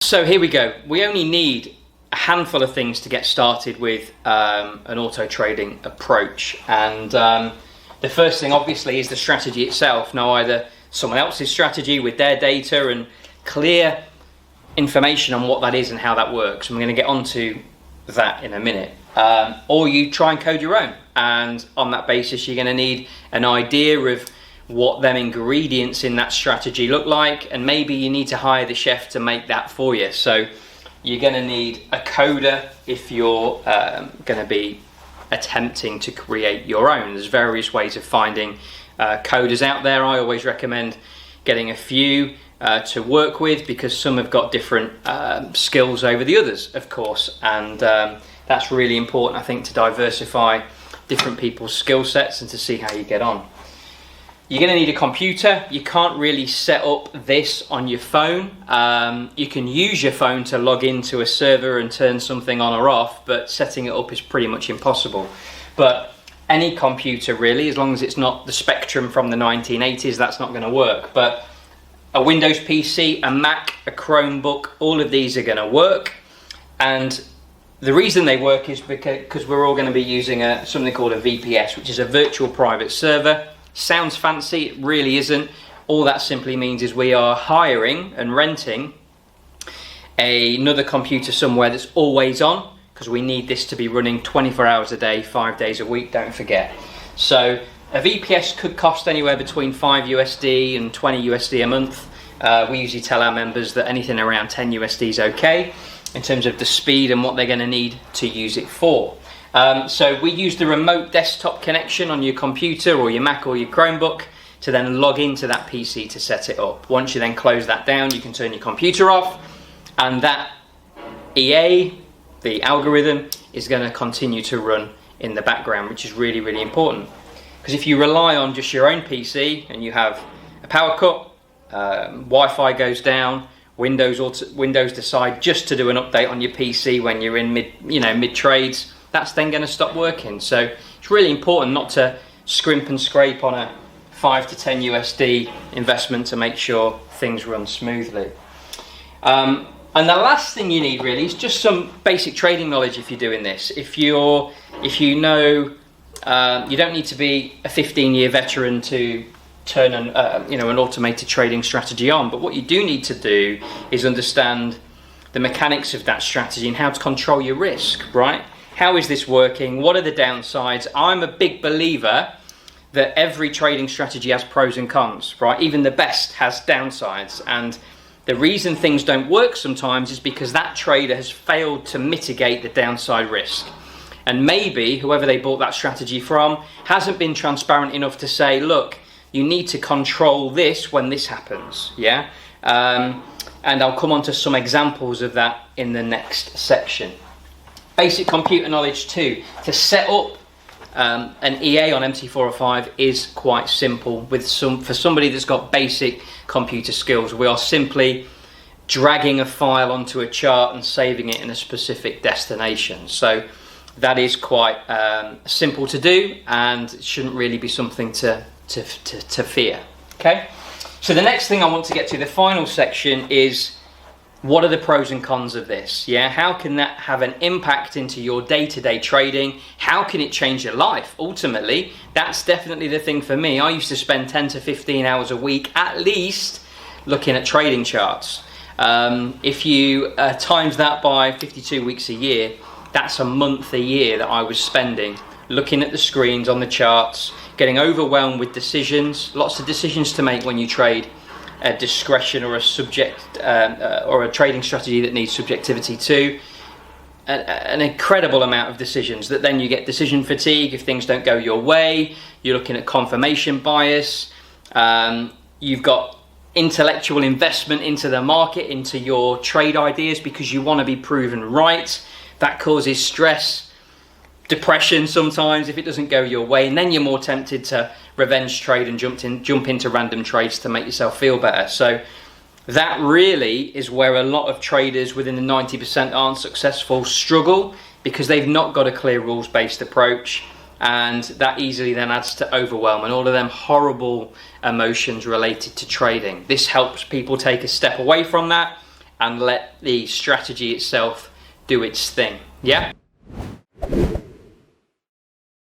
So here we go. We only need a handful of things to get started with an auto trading approach. And the first thing obviously is the strategy itself. Now, either someone else's strategy with their data and clear information on what that is and how that works. And we're going to get onto that in a minute. Or you try and code your own. And on that basis, you're going to need an idea of what them ingredients in that strategy look like, and maybe you need to hire the chef to make that for you. So you're going to need a coder if you're going to be attempting to create your own. There's various ways of finding coders out there. I always recommend getting a few to work with, because some have got different skills over the others, of course, and that's really important, I think, to diversify different people's skill sets and to see how you get on. You're going to need a computer. You can't really set up this on your phone. You can use your phone to log into a server and turn something on or off, but setting it up is pretty much impossible. But any computer really, as long as it's not the Spectrum from the 1980s, that's not going to work. But a Windows PC, a Mac, a Chromebook, all of these are going to work. And the reason they work is because we're all going to be using something called a VPS, which is a virtual private server. Sounds fancy, it really isn't. All that simply means is we are hiring and renting another computer somewhere that's always on, because we need this to be running 24 hours a day, 5 days a week, don't forget. So a VPS could cost anywhere between $5 and $20 a month. We usually tell our members that anything around $10 is okay in terms of the speed and what they're going to need to use it for. So we use the remote desktop connection on your computer or your Mac or your Chromebook to then log into that PC to set it up. Once you then close that down, you can turn your computer off, and that EA, the algorithm, is going to continue to run in the background, which is really, really important. Because if you rely on just your own PC and you have a power cut, Wi-Fi goes down, Windows decide just to do an update on your PC when you're in mid trades, that's then going to stop working. So it's really important not to scrimp and scrape on a $5 to $10 investment to make sure things run smoothly. And the last thing you need really is just some basic trading knowledge if you're doing this. If you know, you don't need to be a 15-year veteran to turn an automated trading strategy on, but what you do need to do is understand the mechanics of that strategy and how to control your risk, right? How is this working? What are the downsides? I'm a big believer that every trading strategy has pros and cons, right? Even the best has downsides. And the reason things don't work sometimes is because that trader has failed to mitigate the downside risk. And maybe whoever they bought that strategy from hasn't been transparent enough to say, look, you need to control this when this happens, yeah? And I'll come on to some examples of that in the next section. Basic computer knowledge too. To set up an EA on MT405 is quite simple. For somebody that's got basic computer skills, we are simply dragging a file onto a chart and saving it in a specific destination. So that is quite simple to do, and it shouldn't really be something to fear. Okay. So the next thing I want to get to, the final section, is what are the pros and cons of this? Yeah, how can that have an impact into your day-to-day trading? How can it change your life? Ultimately, that's definitely the thing for me. I used to spend 10 to 15 hours a week at least looking at trading charts. If you times that by 52 weeks a year, that's a month a year that I was spending looking at the screens on the charts, getting overwhelmed with decisions, lots of decisions to make when you trade a discretion or a subject or a trading strategy that needs subjectivity too. An incredible amount of decisions that then you get decision fatigue if things don't go your way. You're looking at confirmation bias. You've got intellectual investment into the market, into your trade ideas, because you want to be proven right. That causes stress, depression sometimes if it doesn't go your way, and then you're more tempted to revenge trade and jump into random trades to make yourself feel better. So that really is where a lot of traders within the 90% aren't successful struggle, because they've not got a clear rules-based approach, and that easily then adds to overwhelm and all of them horrible emotions related to trading. This helps people take a step away from that and let the strategy itself do its thing. Yeah?